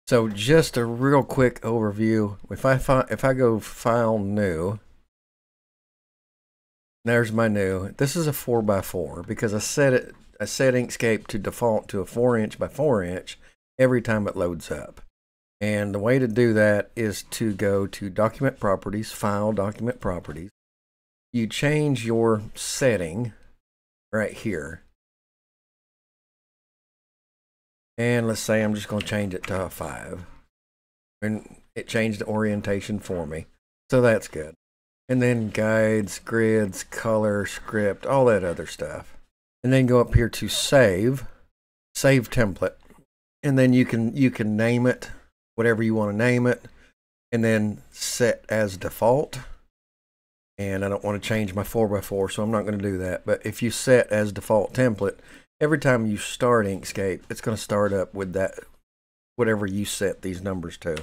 So just a real quick overview. If I go File New, there's my new. This is a 4x4 because I set Inkscape to default to a 4" by 4" every time it loads up. And the way to do that is to go to Document Properties, File, Document Properties. You change your setting right here. And let's say I'm just going to change it to a 5. And it changed the orientation for me. So that's good. And then guides, grids, color, script, all that other stuff. And then go up here to save template. And then you can name it whatever you want to name it, and then set as default. And I don't want to change my 4x4, so I'm not going to do that. But if you set as default template, every time you start Inkscape, it's going to start up with that, whatever you set these numbers to.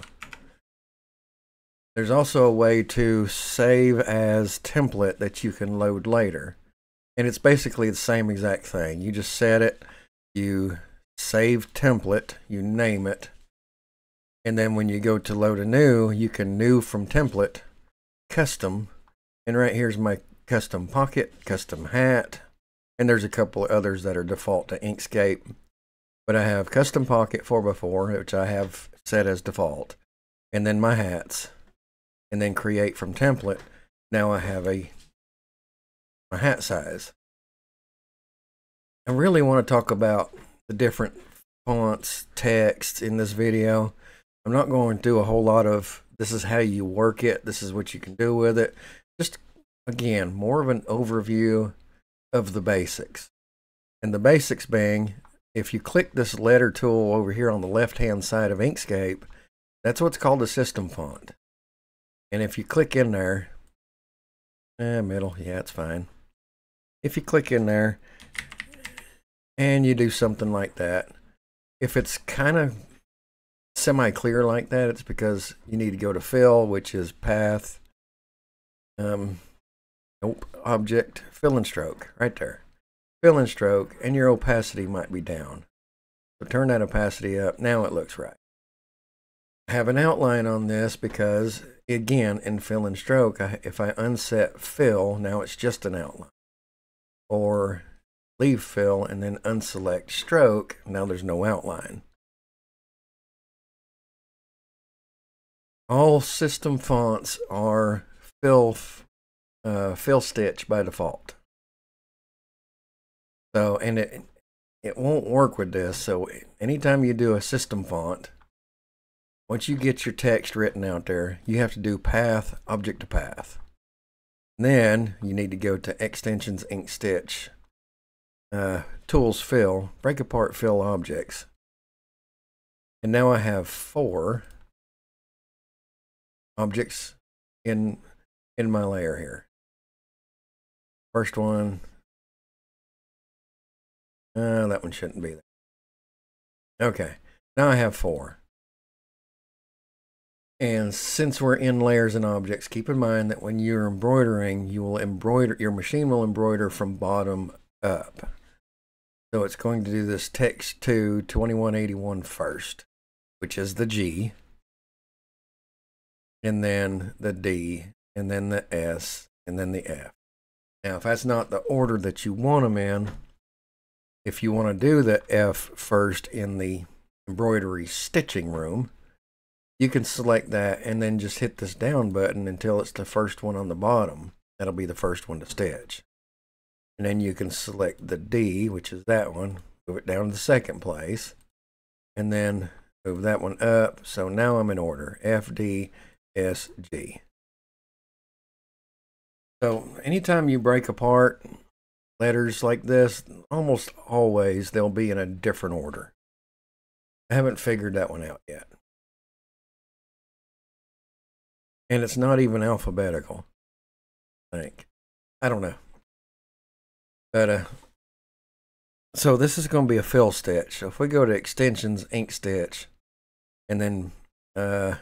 There's also a way to save as template that you can load later. And it's basically the same exact thing. You just set it, you save template, you name it, and then when you go to load a new, you can new from template, custom, and right here's my custom pocket, custom hat, and there's a couple of others that are default to Inkscape. But I have custom pocket 4x4, which I have set as default, and then my hats, and then create from template. Now I have my hat size. I really want to talk about the different fonts, text in this video. I'm not going to do a whole lot of this is how you work it, this is what you can do with it. Just, again, more of an overview of the basics. And the basics being, if you click this letter tool over here on the left-hand side of Inkscape, that's what's called a system font. And if you click in there, middle, yeah, it's fine. If you click in there and you do something like that, if it's kind of semi-clear like that, it's because you need to go to fill, which is path, object, fill and stroke, right there. Fill and stroke, and your opacity might be down. So turn that opacity up. Now it looks right. I have an outline on this because, again, in fill and stroke, if I unset fill, now it's just an outline. Or leave fill and then unselect stroke, now there's no outline. All system fonts are fill stitch by default. So, and it won't work with this. So anytime you do a system font, once you get your text written out there, you have to do path, object to path. And then you need to go to extensions, Inkstitch, tools, fill, break apart fill objects. And now I have 4 objects in my layer here. First one, that one shouldn't be there. Okay, now I have 4. And since we're in layers and objects, keep in mind that when you're embroidering, your machine will embroider from bottom up. So it's going to do this text to 2181 first, which is the G, and then the D, and then the S, and then the F. Now, if that's not the order that you want them in, if you want to do the F first in the embroidery stitching room, you can select that and then just hit this down button until it's the first one on the bottom. That'll be the first one to stitch. And then you can select the D, which is that one, move it down to the second place, and then move that one up. So now I'm in order, F, D, S, G. So anytime you break apart letters like this, almost always they'll be in a different order. I haven't figured that one out yet. And it's not even alphabetical, I think. I don't know. But, so this is going to be a fill stitch. So if we go to extensions, Inkstitch, and then let's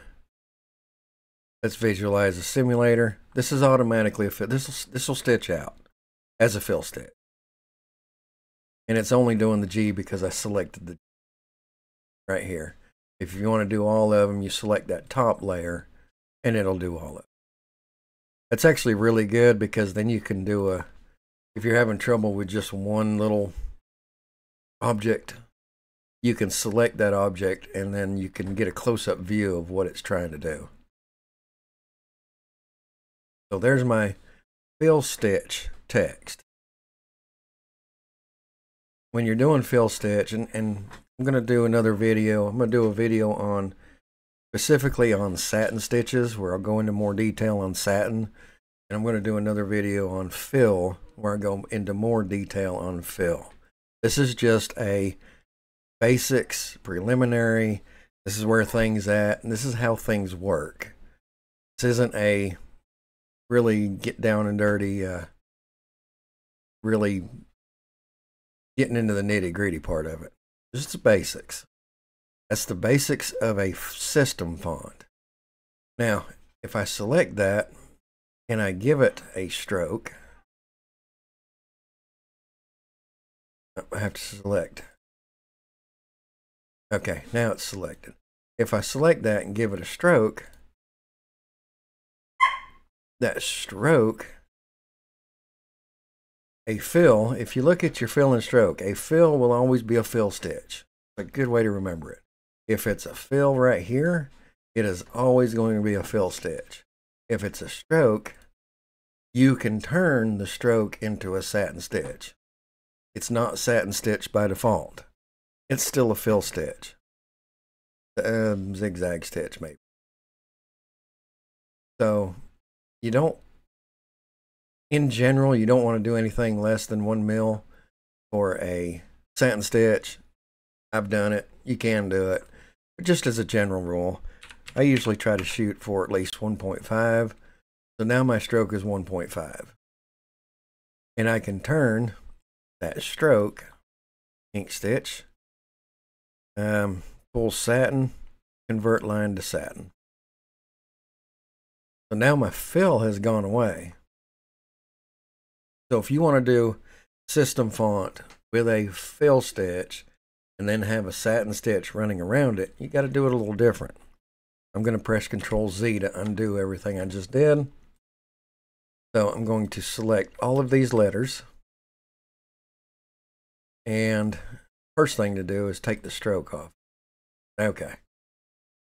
visualize a simulator. This is automatically a fill. This will stitch out as a fill stitch. And it's only doing the G because I selected the G right here. If you want to do all of them, you select that top layer and it'll do all of it. That's actually really good because then you can do if you're having trouble with just one little object, you can select that object and then you can get a close-up view of what it's trying to do. So there's my fill stitch text. When you're doing fill stitch, and I'm going to do another video, I'm going to do a video on specifically on satin stitches where I'll go into more detail on satin, and I'm going to do another video on fill where I go into more detail on fill. This is just a basics, preliminary, this is where things at, and this is how things work. This isn't a really get down and dirty, really getting into the nitty-gritty part of it. Just the basics. That's the basics of a system font. Now, if I select that and I give it a stroke, I have to select. Okay, now it's selected. If I select that and give it a stroke, that stroke, a fill, if you look at your fill and stroke, a fill will always be a fill stitch. A good way to remember it. If it's a fill right here, it is always going to be a fill stitch. If it's a stroke, you can turn the stroke into a satin stitch. It's not satin stitch by default. It's still a fill stitch. Zigzag stitch maybe. So you don't, in general, you don't want to do anything less than 1 mil for a satin stitch. I've done it. You can do it. But just as a general rule, I usually try to shoot for at least 1.5. So now my stroke is 1.5. And I can turn that stroke, Inkstitch, full satin, convert line to satin. So now my fill has gone away. So if you want to do system font with a fill stitch and then have a satin stitch running around it, you got to do it a little different. I'm going to press Control Z to undo everything I just did. So I'm going to select all of these letters. And first thing to do is take the stroke off. Okay.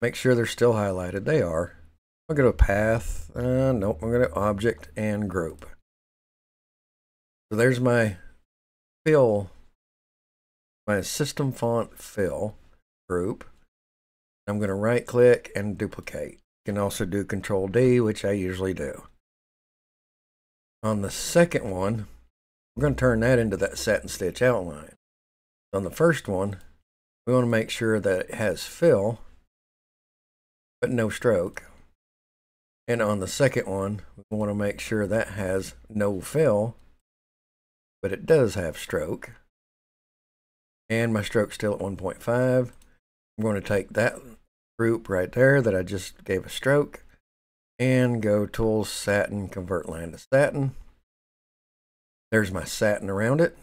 Make sure they're still highlighted. They are. I'll go to path. Nope. I'm going to object and group. So there's my fill, my system font fill group. I'm going to right click and duplicate. You can also do Control D, which I usually do. On the second one, I'm going to turn that into that satin stitch outline. On the first one, we want to make sure that it has fill, but no stroke. And on the second one, we want to make sure that has no fill, but it does have stroke. And my stroke's still at 1.5. I'm going to take that group right there that I just gave a stroke and go Tools, Satin, Convert Line to Satin. There's my satin around it.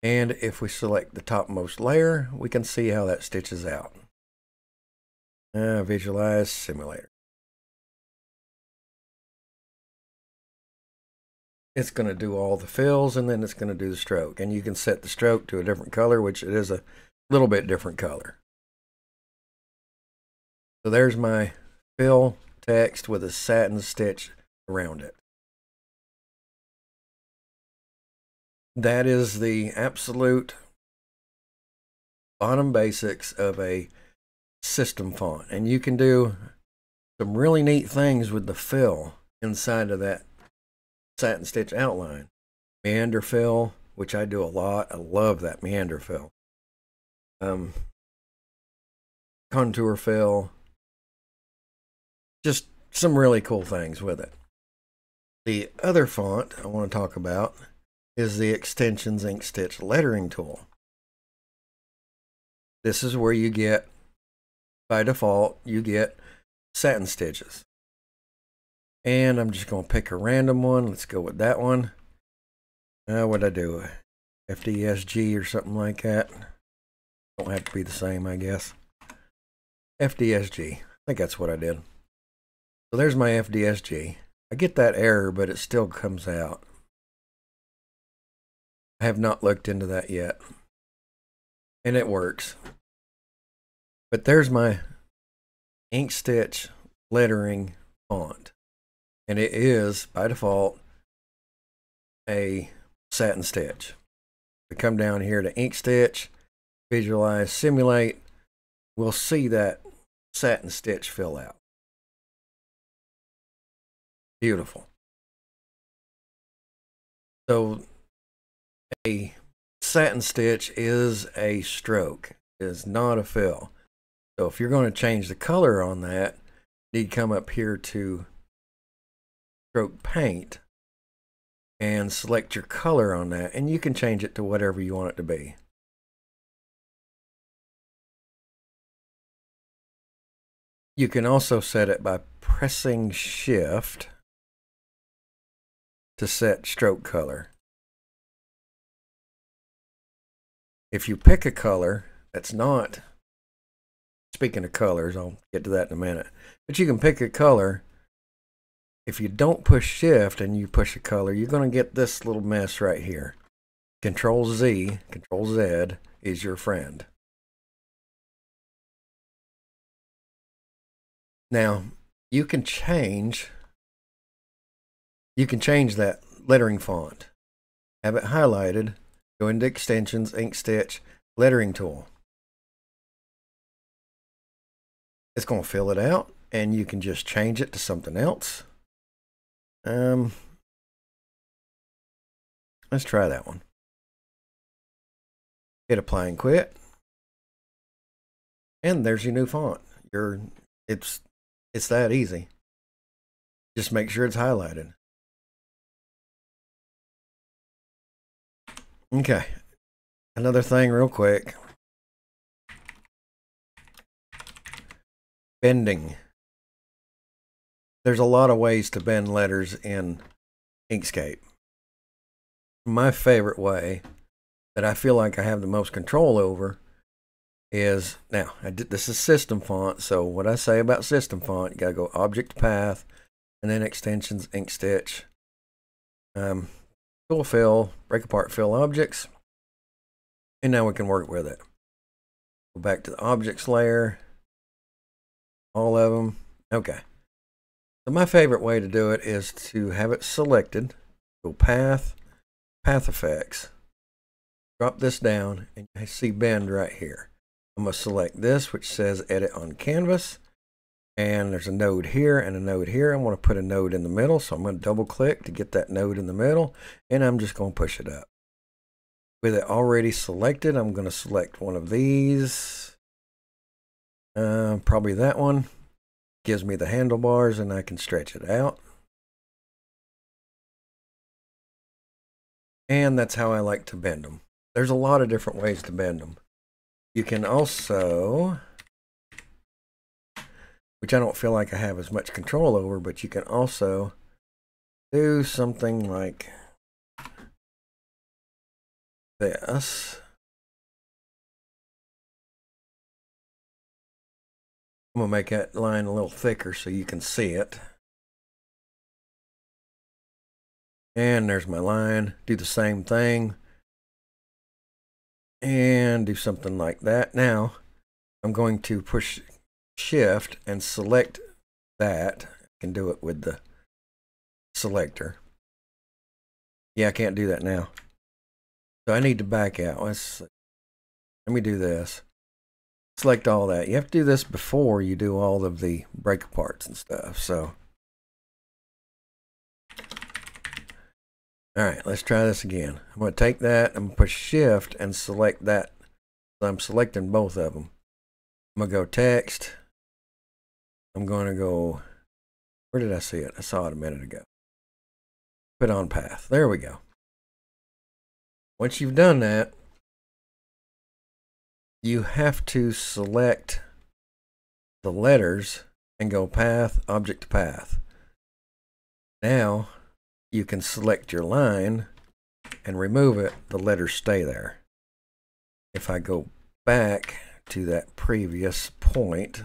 And if we select the topmost layer, we can see how that stitches out. Visualize Simulator. It's going to do all the fills and then it's going to do the stroke. And you can set the stroke to a different color, which it is a little bit different color. So there's my fill text with a satin stitch around it. That is the absolute bottom basics of a system font. And you can do some really neat things with the fill inside of that satin stitch outline. Meander fill, which I do a lot. I love that meander fill. Contour fill. Just some really cool things with it. The other font I want to talk about is the Extensions Inkstitch lettering tool. This is where you get, by default, you get satin stitches. And I'm just going to pick a random one. Let's go with that one. What'd I do? FDSG or something like that. Don't have to be the same, I guess. FDSG. I think that's what I did. So there's my FDSG. I get that error, but it still comes out. I have not looked into that yet. And it works. But there's my Inkstitch lettering font. And it is, by default, a satin stitch. We come down here to Inkstitch, visualize, simulate. We'll see that satin stitch fill out. Beautiful. So a satin stitch is a stroke, is not a fill. So if you're going to change the color on that, you need to come up here to stroke paint and select your color on that, and you can change it to whatever you want it to be. You can also set it by pressing Shift to set stroke color. If you pick a color that's not, speaking of colors, I'll get to that in a minute, but you can pick a color. If you don't push Shift and you push a color, you're going to get this little mess right here. Control Z, Control Z is your friend. Now, you can change that lettering font. Have it highlighted, go into Extensions, Inkstitch, Lettering Tool. It's going to fill it out, and you can just change it to something else. Let's try that one. Hit Apply and Quit. And there's your new font. It's that easy. Just make sure it's highlighted. Okay. Another thing real quick. Bending. There's a lot of ways to bend letters in Inkscape. My favorite way that I feel like I have the most control over is, now, this is system font, so what I say about system font, you gotta go Object Path, and then Extensions, Inkstitch, Tool Fill, Break Apart Fill Objects, and now we can work with it. Go back to the Objects layer, all of them. Okay. So my favorite way to do it is to have it selected, go Path, Path Effects, drop this down, and you see Bend right here. I'm going to select this, which says Edit on Canvas, and there's a node here and a node here. I want to put a node in the middle, so I'm going to double click to get that node in the middle, and I'm just going to push it up. With it already selected, I'm going to select one of these, probably that one. Gives me the handlebars, and I can stretch it out. And that's how I like to bend them. There's a lot of different ways to bend them. You can also, which I don't feel like I have as much control over, but you can also do something like this. I'm going to make that line a little thicker so you can see it. And there's my line. Do the same thing. And do something like that. Now, I'm going to push Shift and select that. I can do it with the selector. Yeah, I can't do that now. So I need to back out. Let me do this. Select all that. You have to do this before you do all of the break aparts and stuff. So, all right, let's try this again. I'm going to take that. I'm going to push Shift and select that. So I'm selecting both of them. I'm going to go Text. I'm going to go, where did I see it? I saw it a minute ago. Put on Path. There we go. Once you've done that, you have to select the letters and go Path, Object to Path. Now you can select your line and remove it. The letters stay there. If I go back to that previous point,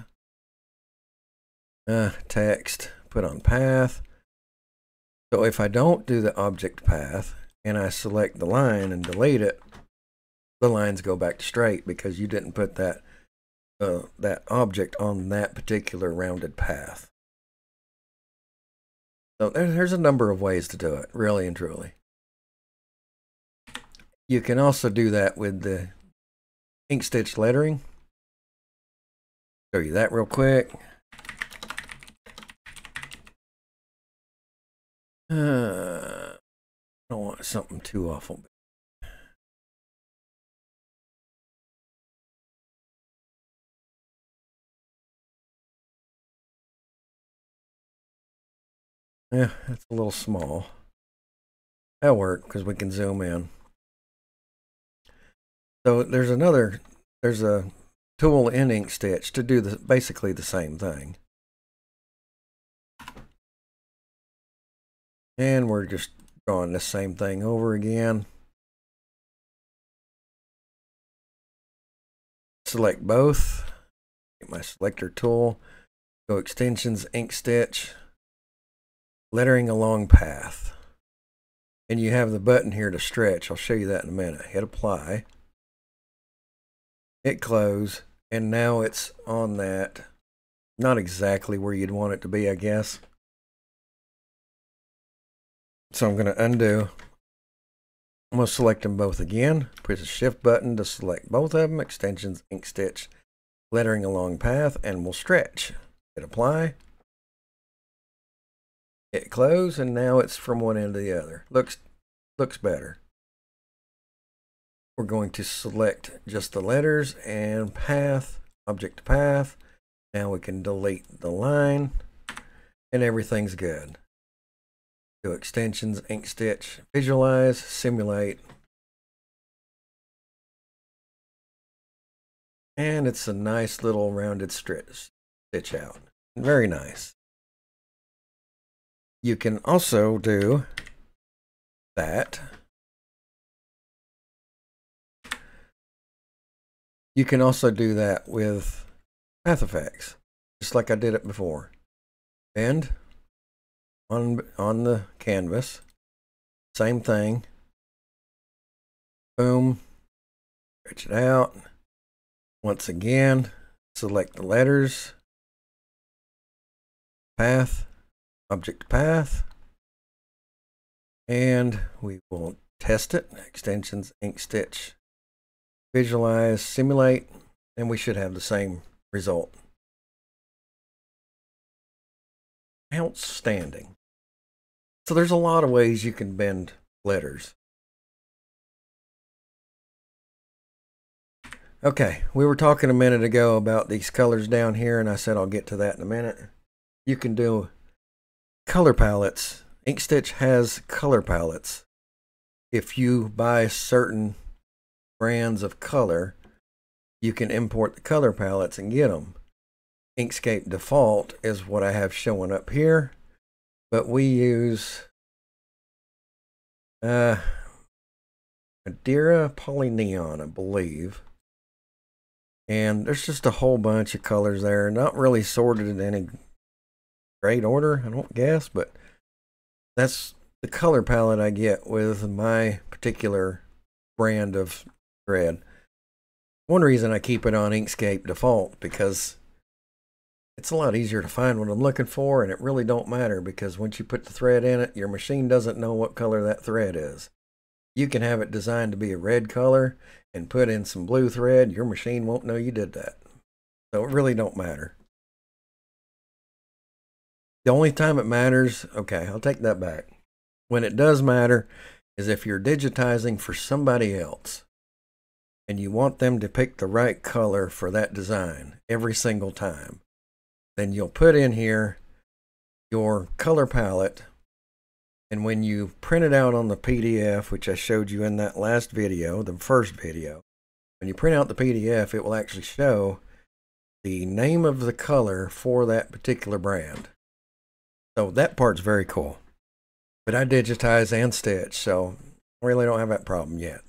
text, put on path. So if I don't do the object path and I select the line and delete it, the lines go back to straight because you didn't put that that object on that particular rounded path. So there's a number of ways to do it, really and truly. You can also do that with the Inkstitch lettering. Show you that real quick. I don't want something too awful. Yeah, that's a little small. That'll work because we can zoom in. So there's a tool in Inkstitch to do basically the same thing. And we're just drawing the same thing over again. Select both. Get my selector tool. Go extensions, Inkstitch, lettering along path. And you have the button here to stretch. I'll show you that in a minute. Hit apply. Hit close. And now it's on that. Not exactly where you'd want it to be, I guess. So I'm going to undo. I'm going to select them both again. Push the shift button to select both of them. Extensions, Inkstitch, lettering along path, and we'll stretch. Hit apply. Hit close, and now it's from one end to the other. Looks better. We're going to select just the letters and path, object to path. Now we can delete the line, and everything's good. Go extensions, Inkstitch, visualize, simulate. And it's a nice little rounded stitch out. Very nice. You can also do that. You can also do that with path effects, just like I did it before. And on the canvas, same thing. Boom. Stretch it out. Once again, select the letters, path, object path, and we will test it. Extensions, Inkstitch, visualize, simulate, and we should have the same result. Outstanding. So there's a lot of ways you can bend letters. Okay, we were talking a minute ago about these colors down here, and I said I'll get to that in a minute. You can do color palettes. Inkstitch has color palettes. If you buy certain brands of color, you can import the color palettes and get them. Inkscape default is what I have showing up here, but we use Madeira Polyneon, I believe. And there's just a whole bunch of colors there, not really sorted in any great order, I don't guess, but that's the color palette I get with my particular brand of thread. One reason I keep it on Inkscape default, because it's a lot easier to find what I'm looking for, and it really don't matter, because once you put the thread in it, your machine doesn't know what color that thread is. You can have it designed to be a red color and put in some blue thread. Your machine won't know you did that. So it really don't matter. The only time it matters, okay, I'll take that back. When it does matter is if you're digitizing for somebody else and you want them to pick the right color for that design every single time. Then you'll put in here your color palette, and when you print it out on the PDF, which I showed you in that last video, the first video, when you print out the PDF, it will actually show the name of the color for that particular brand. So that part's very cool. But I digitize and stitch, so I really don't have that problem yet.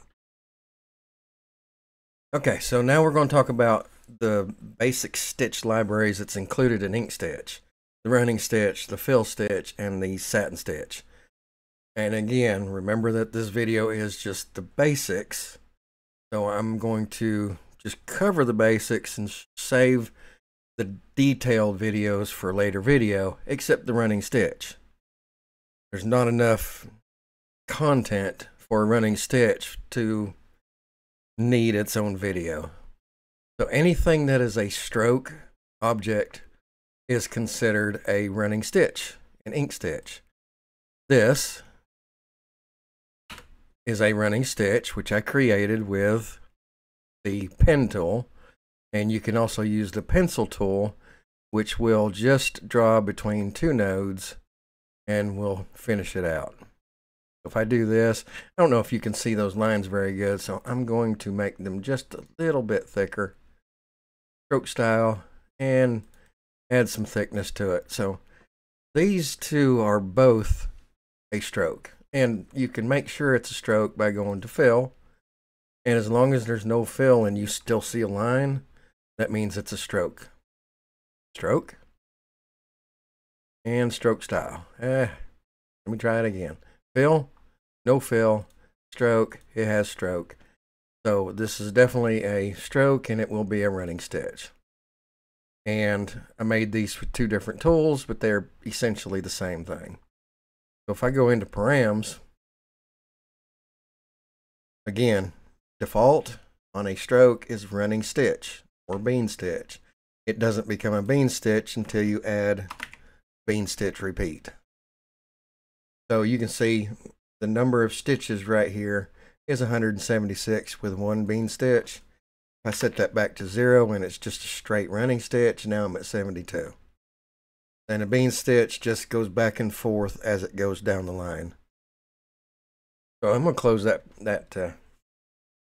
Okay, so now we're going to talk about the basic stitch libraries that's included in Inkstitch. the running stitch, the fill stitch, and the satin stitch. And again, remember that this video is just the basics. So I'm going to just cover the basics and save the detailed videos for later video, except the running stitch. There's not enough content for a running stitch to need its own video. So anything that is a stroke object is considered a running stitch, an Inkstitch. This is a running stitch, which I created with the pen tool, and you can also use the pencil tool, which will just draw between two nodes and we'll finish it out. If I do this, I don't know if you can see those lines very good, so I'm going to make them just a little bit thicker, stroke style, and add some thickness to it. So these two are both a stroke, and you can make sure it's a stroke by going to fill, and as long as there's no fill and you still see a line, that means it's a stroke. Stroke and stroke style. Let me try it again. Fill, no fill, stroke, it has stroke. So this is definitely a stroke, and it will be a running stitch. And I made these with two different tools, but they're essentially the same thing. So if I go into params, again, default on a stroke is running stitch or bean stitch. It doesn't become a bean stitch until you add bean stitch repeat. So you can see the number of stitches right here is 176 with one bean stitch. If I set that back to 0 and it's just a straight running stitch, now I'm at 72. And a bean stitch just goes back and forth as it goes down the line. So I'm going to close that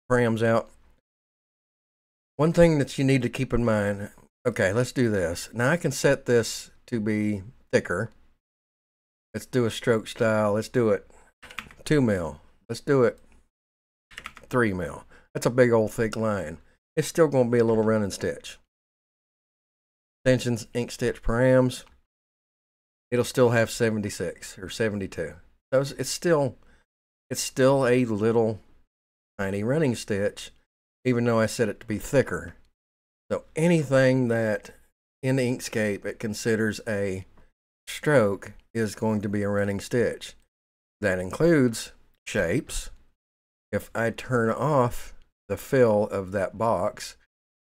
params out. One thing that you need to keep in mind, okay, let's do this. Now I can set this to be thicker. Let's do a stroke style. Let's do it 2 mil. Let's do it 3 mil. That's a big old thick line. It's still going to be a little running stitch. Extensions, Inkstitch params. It'll still have 76 or 72. So it's still a little tiny running stitch, even though I set it to be thicker. So anything that in Inkscape it considers a stroke is going to be a running stitch. That includes shapes. If I turn off the fill of that box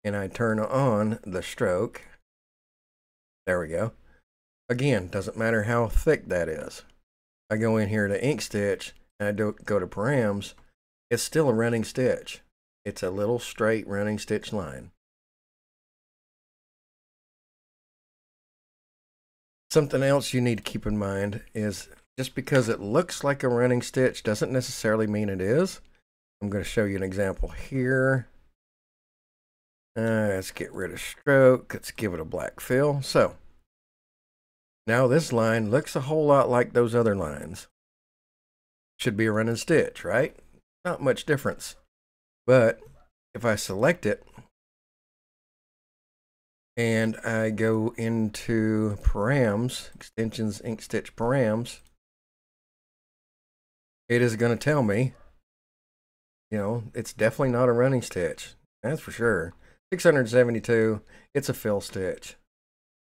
and I turn on the stroke, there we go. Again, doesn't matter how thick that is. I go in here to Inkstitch and I go to params, it's still a running stitch. It's a little straight running stitch line. Something else you need to keep in mind is just because it looks like a running stitch doesn't necessarily mean it is. I'm going to show you an example here. Let's get rid of stroke. Let's give it a black fill. So now this line looks a whole lot like those other lines. Should be a running stitch, right? Not much difference. But if I select it and I go into params, extensions, Inkstitch params, it is going to tell me, you know, it's definitely not a running stitch. That's for sure. 672, it's a fill stitch.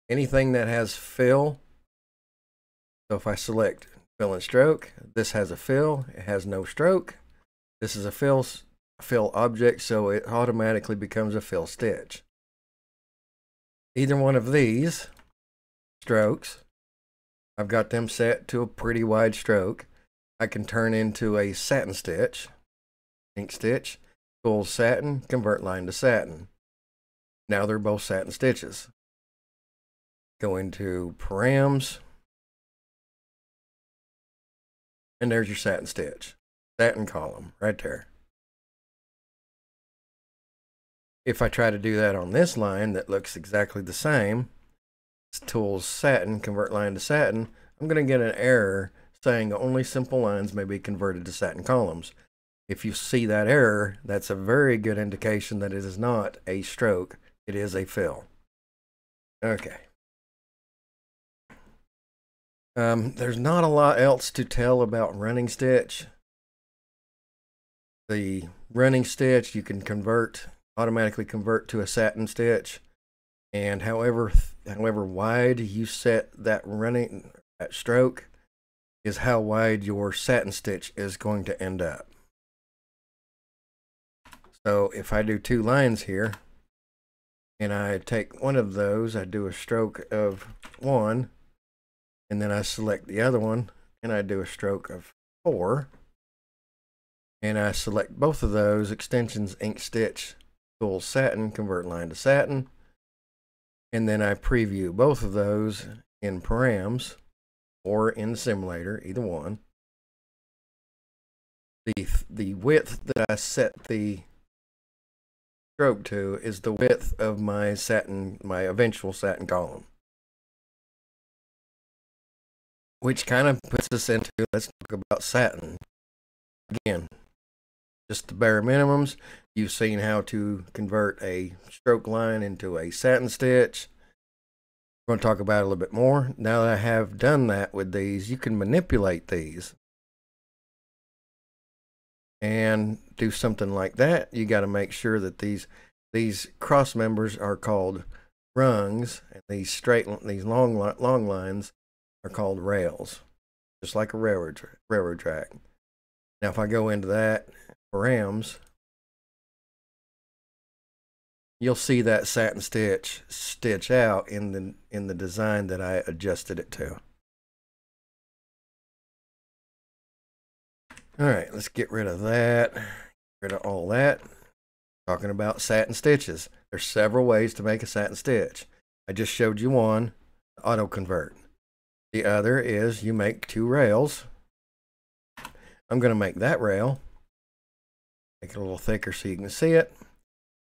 Anything that has fill, so if I select fill and stroke, this has a fill, it has no stroke. This is a fill object, so it automatically becomes a fill stitch. Either one of these strokes, I've got them set to a pretty wide stroke. I can turn into a satin stitch, Inkstitch, full satin, convert line to satin. Now they're both satin stitches. Go into params, and there's your satin stitch, satin column right there. If I try to do that on this line that looks exactly the same, tools satin, convert line to satin, I'm going to get an error saying only simple lines may be converted to satin columns. If you see that error, that's a very good indication that it is not a stroke, it is a fill. Okay. There's not a lot else to tell about running stitch. The running stitch you can automatically convert to a satin stitch, and however wide you set that stroke is how wide your satin stitch is going to end up. So if I do 2 lines here and I take one of those, I do a stroke of 1, and then I select the other one and I do a stroke of 4, and I select both of those, extensions, Inkstitch, full satin, convert line to satin, and then I preview both of those in params or in the simulator, either one. The width that I set the stroke to is the width of my eventual satin column, which kind of puts us into, let's talk about satin. Again, just the bare minimums. You've seen how to convert a stroke line into a satin stitch. We're going to talk about it a little bit more. Now that I have done that with these, you can manipulate these and do something like that. You got to make sure that these cross members are called rungs, and these long lines are called rails, just like a railroad track. Now, if I go into that params, you'll see that satin stitch out in the design that I adjusted it to. All right, let's get rid of that. Get rid of all that. Talking about satin stitches. There's several ways to make a satin stitch. I just showed you one, auto convert. The other is you make 2 rails. I'm going to make that rail, make it a little thicker so you can see it.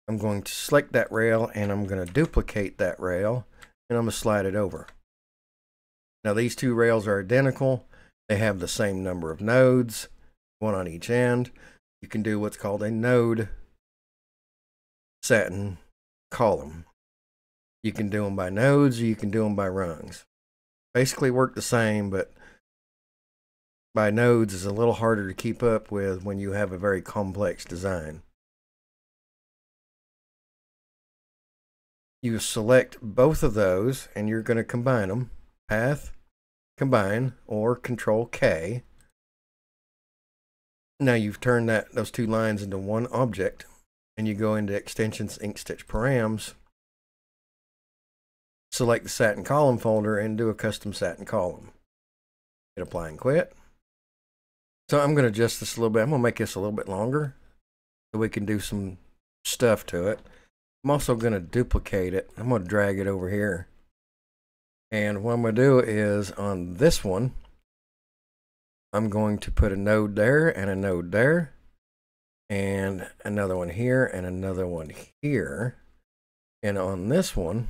I'm going to select that rail and I'm going to duplicate that rail, and I'm going to slide it over. Now these 2 rails are identical. They have the same number of nodes, one on each end. You can do what's called a node satin column. You can do them by nodes, or you can do them by rungs. Basically work the same, but by nodes is a little harder to keep up with when you have a very complex design. You select both of those and you're going to combine them. Path, combine, or Control K. Now you've turned those 2 lines into one object, and you go into extensions, Inkstitch params, select the satin column folder and do a custom satin column. Hit apply and quit. So I'm going to adjust this a little bit. I'm going to make this a little bit longer so we can do some stuff to it. I'm also going to duplicate it. I'm going to drag it over here. And what I'm going to do is on this one, I'm going to put a node there and a node there, and another one here and another one here. And on this one,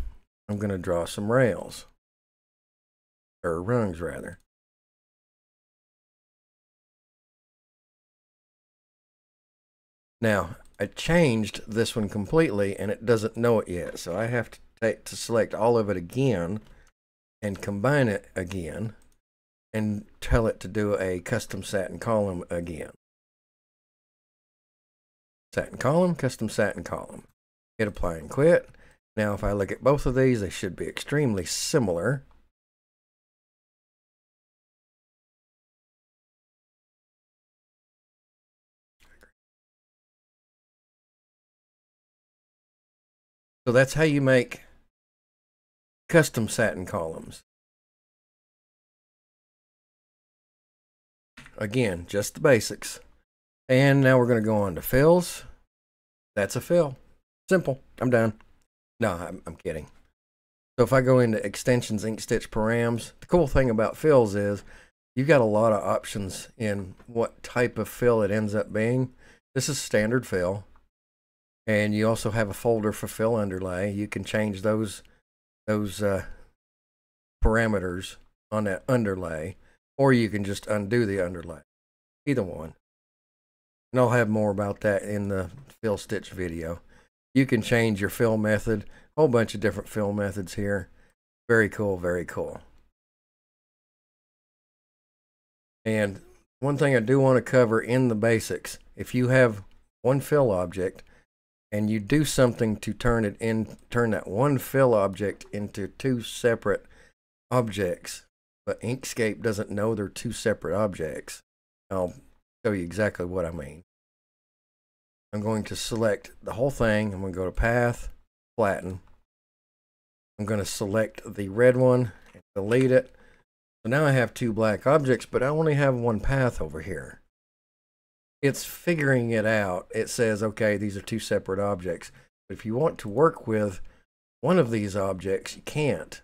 I'm going to draw some rails, or rungs rather. Now, I changed this one completely and it doesn't know it yet. So I have to select all of it again and combine it again and tell it to do a custom satin column again. Satin column, custom satin column. Hit apply and quit. Now, if I look at both of these, they should be extremely similar. So that's how you make custom satin columns. Again, just the basics. And now we're going to go on to fills. That's a fill. Simple. I'm done. No, I'm kidding. So if I go into extensions, Inkstitch params, the cool thing about fills is you've got a lot of options in what type of fill it ends up being. This is standard fill. And you also have a folder for fill underlay. You can change those parameters on that underlay, or you can just undo the underlay. Either one. And I'll have more about that in the fill stitch video. You can change your fill method, a whole bunch of different fill methods here. Very cool, very cool. And one thing I do want to cover in the basics, if you have one fill object and you do something to turn that one fill object into two separate objects, but Inkscape doesn't know they're two separate objects. I'll show you exactly what I mean. I'm going to select the whole thing. I'm going to go to Path, Flatten. I'm going to select the red one and delete it. So now I have two black objects, but I only have one path over here. It's figuring it out. It says, okay, these are two separate objects. But if you want to work with one of these objects, you can't.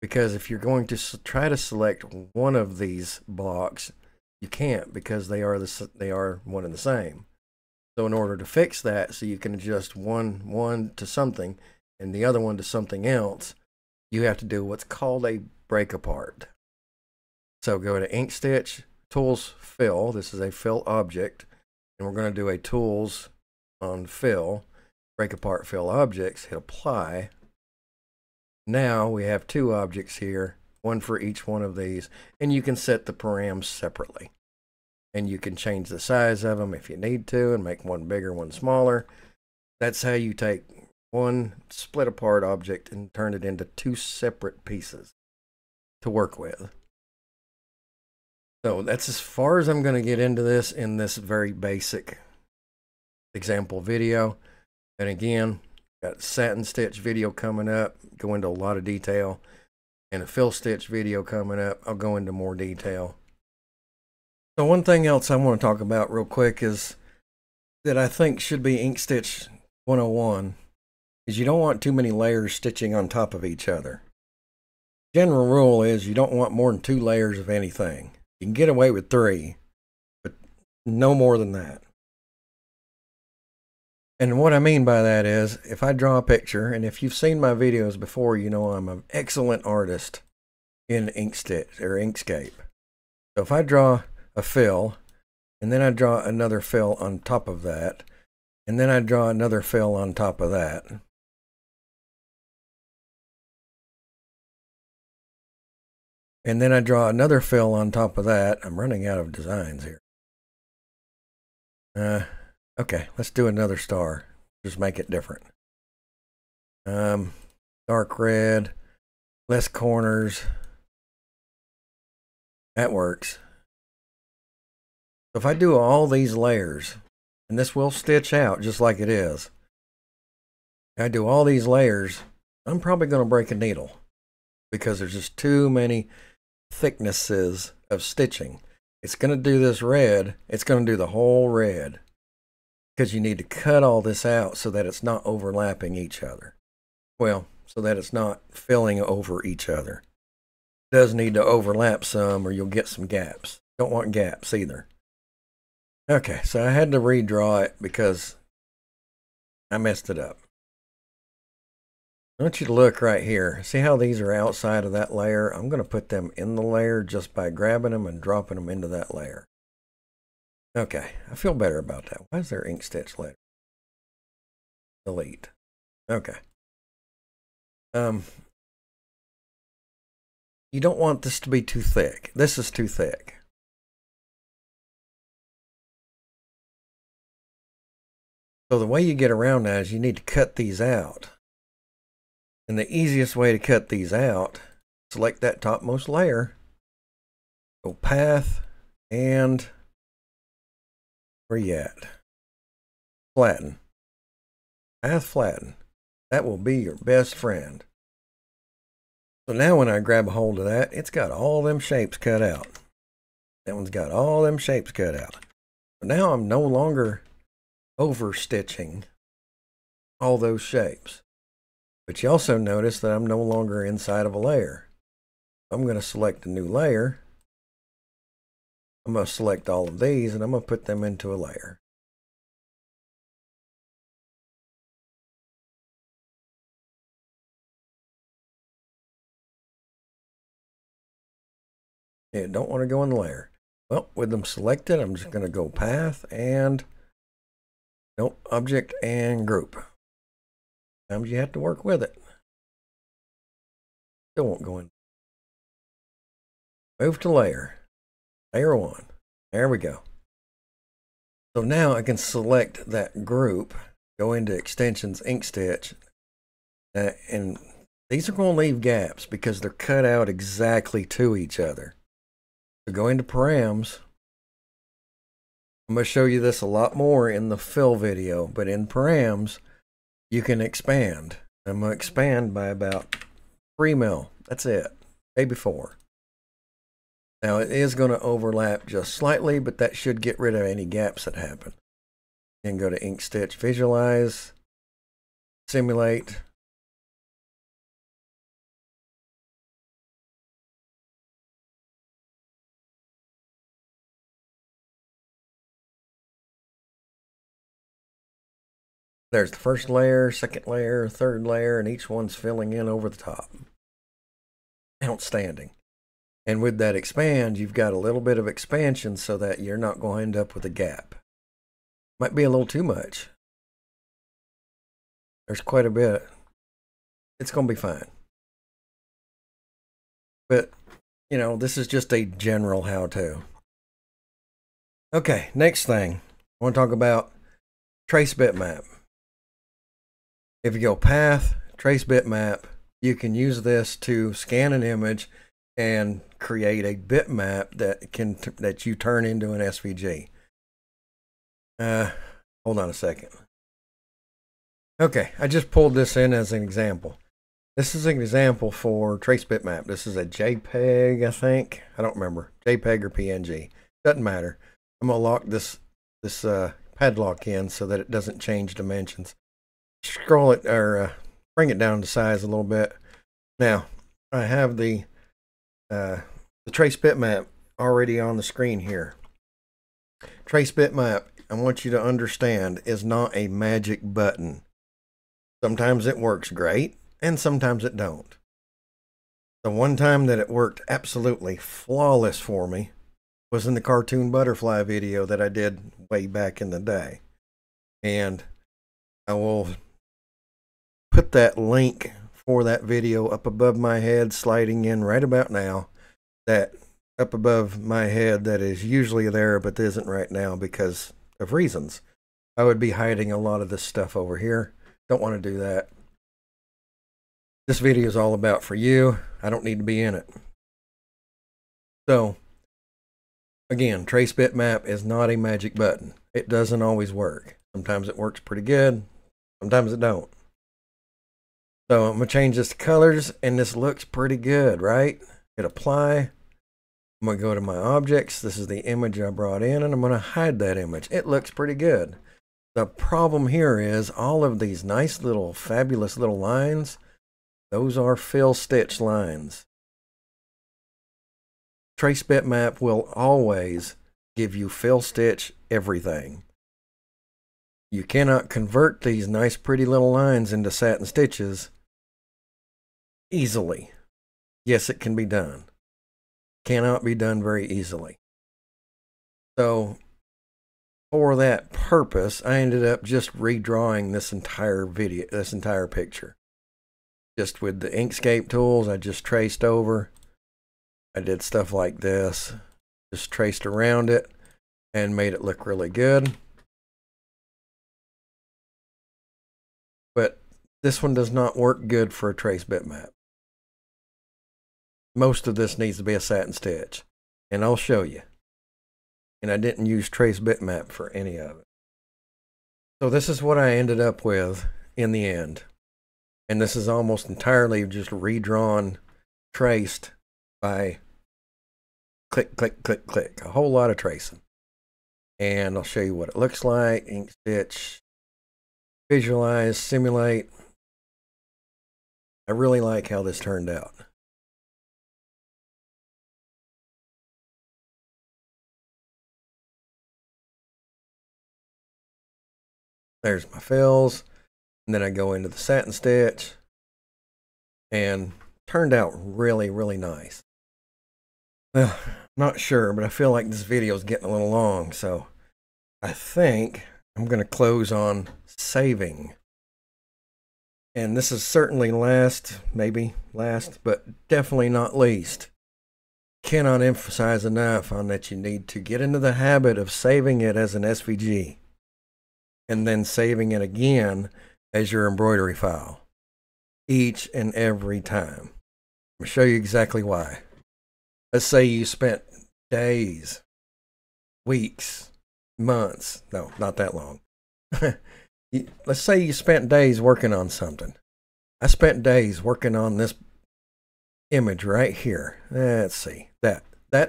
Because if you're going to try to select one of these blocks, you can't, because they are one and the same. So in order to fix that, so you can adjust one to something and the other one to something else, you have to do what's called a break apart. So go to Inkstitch, Tools, Fill. This is a fill object, and we're going to do a Tools on Fill, break apart fill objects, hit Apply. Now we have two objects here, one for each one of these, and you can set the params separately. And you can change the size of them if you need to and make one bigger, one smaller. That's how you take one split apart object and turn it into two separate pieces to work with. So that's as far as I'm going to get into this in this very basic example video. And again, got a satin stitch video coming up, go into a lot of detail, and a fill stitch video coming up, I'll go into more detail. So one thing else I want to talk about real quick is that I think should be Inkstitch 101 is you don't want too many layers stitching on top of each other. General rule is you don't want more than 2 layers of anything. You can get away with 3, but no more than that. And what I mean by that is, if I draw a picture, and if you've seen my videos before, you know I'm an excellent artist in Inkstitch or Inkscape. So if I draw a fill, and then I draw another fill on top of that, and then I draw another fill on top of that. And then I draw another fill on top of that. I'm running out of designs here. Okay, let's do another star. Just make it different. Dark red, less corners. That works. So if I do all these layers, and this will stitch out just like it is. I do all these layers, I'm probably going to break a needle because there's just too many thicknesses of stitching. It's going to do this red, it's going to do the whole red because you need to cut all this out so that it's not overlapping each other. Well, so that it's not filling over each other. It does need to overlap some or you'll get some gaps. Don't want gaps either. Okay, so I had to redraw it because I messed it up. I want you to look right here. See how these are outside of that layer? I'm going to put them in the layer just by grabbing them and dropping them into that layer. Okay, I feel better about that. Why is there Inkstitch later? Delete. Okay. You don't want this to be too thick. This is too thick. So the way you get around that is you need to cut these out. And the easiest way to cut these out, select that topmost layer, go Path, and where you at? Flatten. Path, flatten. That will be your best friend. So now when I grab a hold of that, it's got all them shapes cut out. That one's got all them shapes cut out. But now I'm no longer over stitching all those shapes. But you also notice that I'm no longer inside of a layer. I'm going to select a new layer. I'm going to select all of these and I'm going to put them into a layer. Yeah, don't want to go in the layer. Well, with them selected, I'm just going to go Path and nope, Object and Group. Sometimes you have to work with it. Still won't go in. Move to Layer. Layer 1. There we go. So now I can select that group, go into extensions, Inkstitch, and these are going to leave gaps because they're cut out exactly to each other. So go into params. I'm going to show you this a lot more in the fill video, but in params, you can expand. I'm going to expand by about 3 mil. That's it, maybe 4. Now it is going to overlap just slightly, but that should get rid of any gaps that happen. You can go to Inkstitch, visualize, simulate. There's the first layer, second layer, third layer, and each one's filling in over the top. Outstanding. And with that expand, you've got a little bit of expansion so that you're not going to end up with a gap. Might be a little too much. There's quite a bit. It's going to be fine. But, you know, this is just a general how-to. Okay, next thing. I want to talk about trace bitmap. If you go path, trace bitmap, you can use this to scan an image and create a bitmap that you turn into an SVG. Hold on a second. Okay, I just pulled this in as an example. This is an example for trace bitmap. This is a JPEG, I think. I don't remember. JPEG or PNG. Doesn't matter. I'm gonna lock this padlock in so that it doesn't change dimensions. Scroll it or bring it down to size a little bit. Now I have the trace bitmap already on the screen here. Trace bitmap, I want you to understand, is not a magic button. Sometimes it works great and sometimes it don't. The one time that it worked absolutely flawless for me was in the cartoon butterfly video that I did way back in the day. And I will put that link for that video up above my head, sliding in right about now. That up above my head that is usually there but isn't right now because of reasons. I would be hiding a lot of this stuff over here. Don't want to do that. This video is all about for you. I don't need to be in it. So again, trace bitmap is not a magic button. It doesn't always work. Sometimes it works pretty good. Sometimes it don't. So I'm going to change this to colors, and this looks pretty good, right? Hit apply. I'm going to go to my objects. This is the image I brought in, and I'm going to hide that image. It looks pretty good. The problem here is all of these nice little, fabulous little lines, those are fill stitch lines. Trace bitmap will always give you fill stitch everything. You cannot convert these nice pretty little lines into satin stitches easily. Yes, it can be done. Cannot be done very easily. So for that purpose, I ended up just redrawing this entire video, this entire picture. Just with the Inkscape tools, I just traced over. I did stuff like this, just traced around it and made it look really good. But this one does not work good for a trace bitmap. Most of this needs to be a satin stitch, and I'll show you. And I didn't use trace bitmap for any of it. So this is what I ended up with in the end. And this is almost entirely just redrawn, traced by click, click, click, click. A whole lot of tracing. And I'll show you what it looks like. Inkstitch, visualize, simulate. I really like how this turned out. There's my fills. And then I go into the satin stitch. And turned out really, really nice. Well, not sure, but I feel like this video is getting a little long. So I think I'm going to close on saving. And this is certainly last, maybe last, but definitely not least. cannot emphasize enough on that you need to get into the habit of saving it as an SVG and then saving it again as your embroidery file each and every time. I'll show you exactly why. Let's say you spent days, weeks, months, no, not that long. Let's say you spent days working on something. I spent days working on this image right here. Let's see, that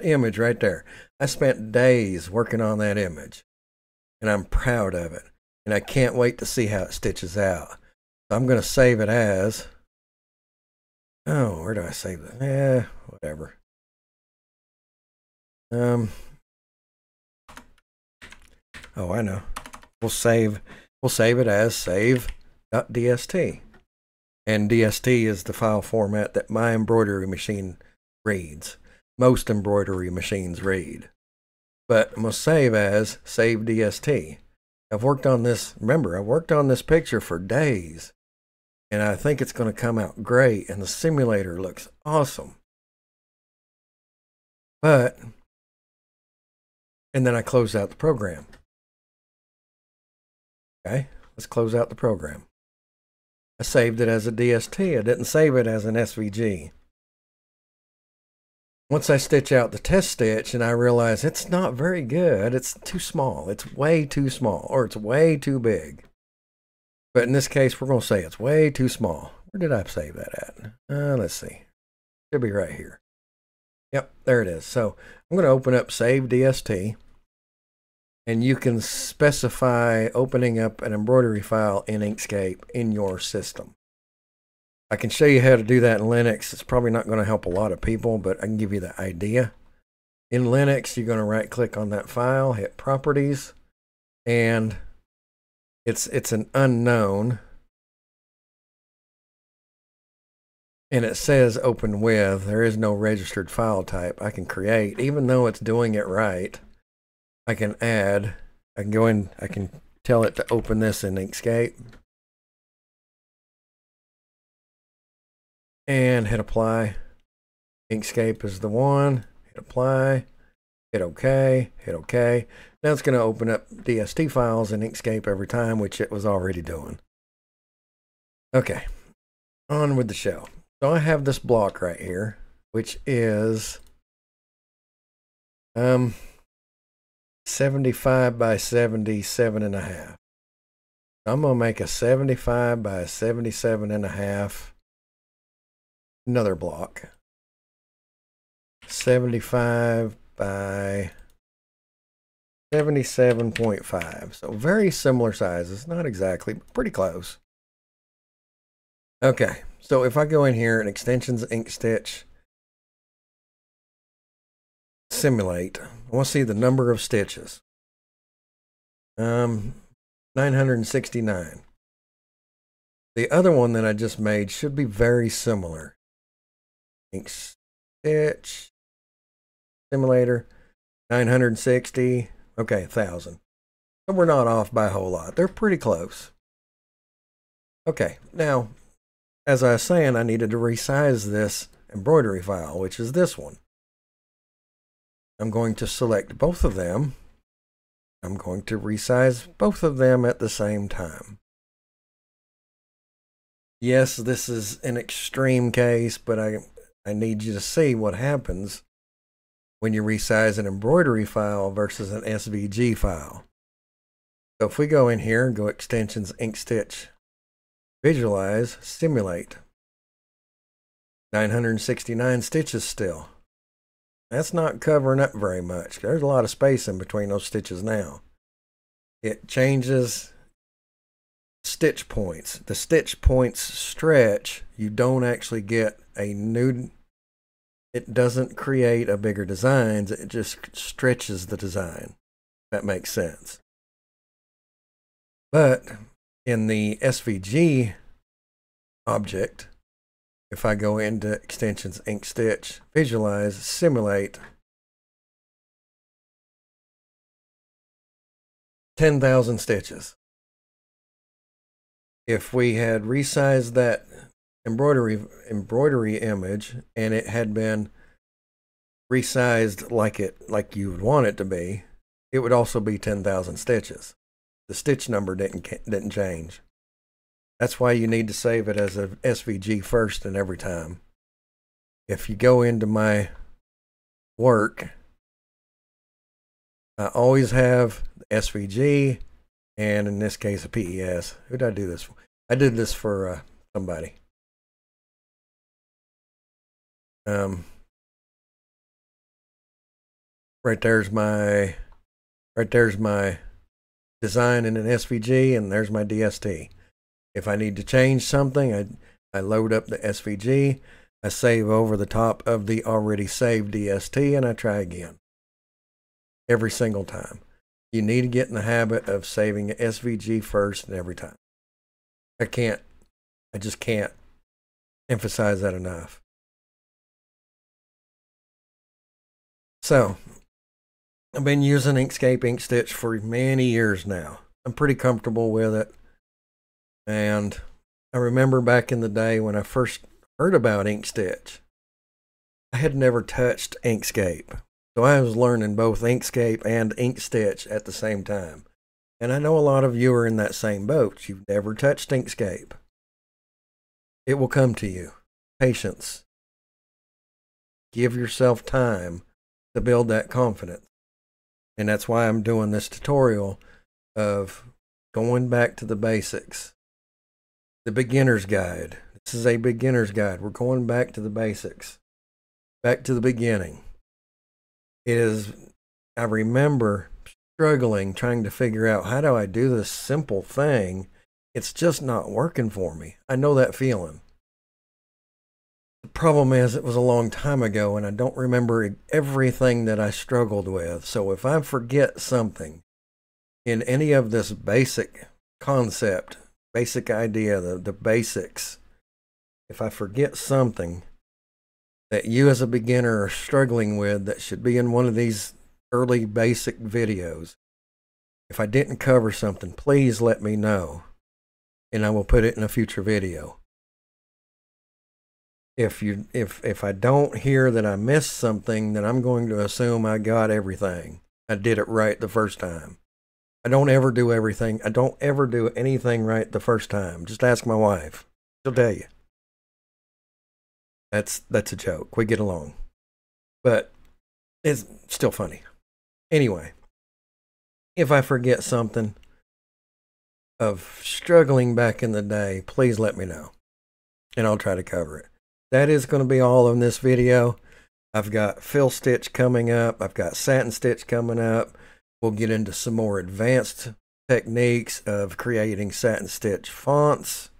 image right there. I spent days working on that image, and I'm proud of it, and I can't wait to see how it stitches out. So I'm going to save it as, oh, where do I save it? Whatever. Oh, I know. We'll save it as save.dst. And DST is the file format that my embroidery machine reads. Most embroidery machines read. But I'm going to save as save DST. I've worked on this, remember, I worked on this picture for days. And I think it's going to come out great. And the simulator looks awesome. And then I close out the program. Okay, let's close out the program. I saved it as a DST. I didn't save it as an SVG. Once I stitch out the test stitch and I realize it's not very good, it's too small. It's way too small, or it's way too big. But in this case, we're going to say it's way too small. Where did I save that at? Let's see. Should be right here. Yep, there it is. So I'm going to open up Save DST. And you can specify opening up an embroidery file in Inkscape in your system. I can show you how to do that in Linux. It's probably not going to help a lot of people, but I can give you the idea. In Linux, you're going to right click on that file, hit Properties, and it's an unknown. And it says open with. There is no registered file type I can create, even though it's doing it right. I can add, I can go in, I can tell it to open this in Inkscape. And hit apply. Inkscape is the one. Hit apply. Hit OK. Hit OK. Now it's going to open up DST files in Inkscape every time, which it was already doing. Okay. On with the show. So I have this block right here, which is 75 by 77.5. I'm going to make a 75 by 77.5 another block. 75 by 77.5. So very similar sizes. Not exactly, but pretty close. Okay, so if I go in here and extensions, Inkstitch, simulate, I want to see the number of stitches. 969. The other one that I just made should be very similar. Inkstitch, simulator, 960. Okay, 1,000. So we're not off by a whole lot. They're pretty close. Okay, now, as I was saying, I needed to resize this embroidery file, which is this one. I'm going to select both of them. I'm going to resize both of them at the same time. Yes, this is an extreme case, but I need you to see what happens when you resize an embroidery file versus an SVG file. So if we go in here, go extensions, Inkstitch, visualize, simulate. 969 stitches still. That's not covering up very much. There's a lot of space in between those stitches now. It changes stitch points. The stitch points stretch. You don't actually get a new, it doesn't create a bigger design. It just stretches the design. That makes sense. But in the SVG object, if I go into extensions, Inkstitch, visualize, simulate, 10,000 stitches. If we had resized that embroidery image and it had been resized like you would want it to be, it would also be 10,000 stitches. The stitch number didn't change. That's why you need to save it as a SVG first and every time. If you go into my work, I always have the SVG and in this case a PES. Who did I do this for? I did this for somebody. Right there's my design in an SVG, and there's my DST. If I need to change something, I load up the SVG, I save over the top of the already saved DST, and I try again. Every single time. You need to get in the habit of saving an SVG first and every time. I just can't emphasize that enough. So, I've been using Inkscape Inkstitch for many years now. I'm pretty comfortable with it. And I remember back in the day when I first heard about Inkstitch, I had never touched Inkscape. So I was learning both Inkscape and Inkstitch at the same time. And I know a lot of you are in that same boat. You've never touched Inkscape. It will come to you. Patience. Give yourself time to build that confidence. And that's why I'm doing this tutorial of going back to the basics. The beginner's guide. This is a beginner's guide. We're going back to the basics. Back to the beginning. I remember struggling, trying to figure out, how do I do this simple thing? It's just not working for me. I know that feeling. The problem is, it was a long time ago, and I don't remember everything that I struggled with. So if I forget something in any of this basic concept, basic idea, the basics, if I forget something that you as a beginner are struggling with that should be in one of these early basic videos, if I didn't cover something, please let me know, and I will put it in a future video. If I don't hear that I missed something, then I'm going to assume I got everything. I did it right the first time. I don't ever do everything. I don't ever do anything right the first time. Just ask my wife. She'll tell you. That's a joke. We get along. But it's still funny. Anyway, if I forget something of struggling back in the day, please let me know, and I'll try to cover it. That is going to be all in this video. I've got fill stitch coming up. I've got satin stitch coming up. We'll get into some more advanced techniques of creating satin stitch fonts,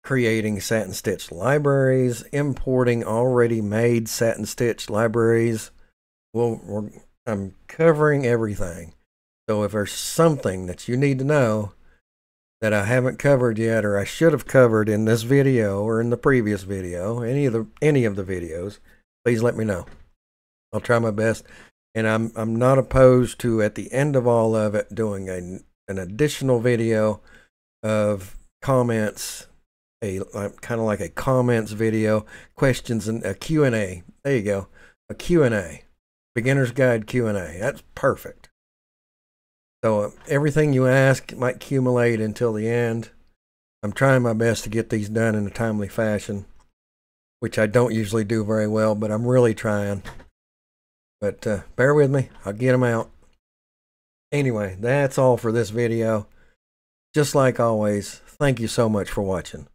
creating satin stitch libraries, importing already made satin stitch libraries. I'm covering everything. So if there's something that you need to know that I haven't covered yet, or I should have covered in this video or in the previous video, any of the videos, please let me know. I'll try my best, and I'm not opposed to, at the end of all of it, doing an additional video of comments, kind of like a comments video, questions, and a Q&A. There you go, a Q&A, beginner's guide Q&A. That's perfect. So everything you ask might accumulate until the end. I'm trying my best to get these done in a timely fashion, which I don't usually do very well, but I'm really trying. But bear with me. I'll get them out. Anyway, that's all for this video. Just like always, thank you so much for watching.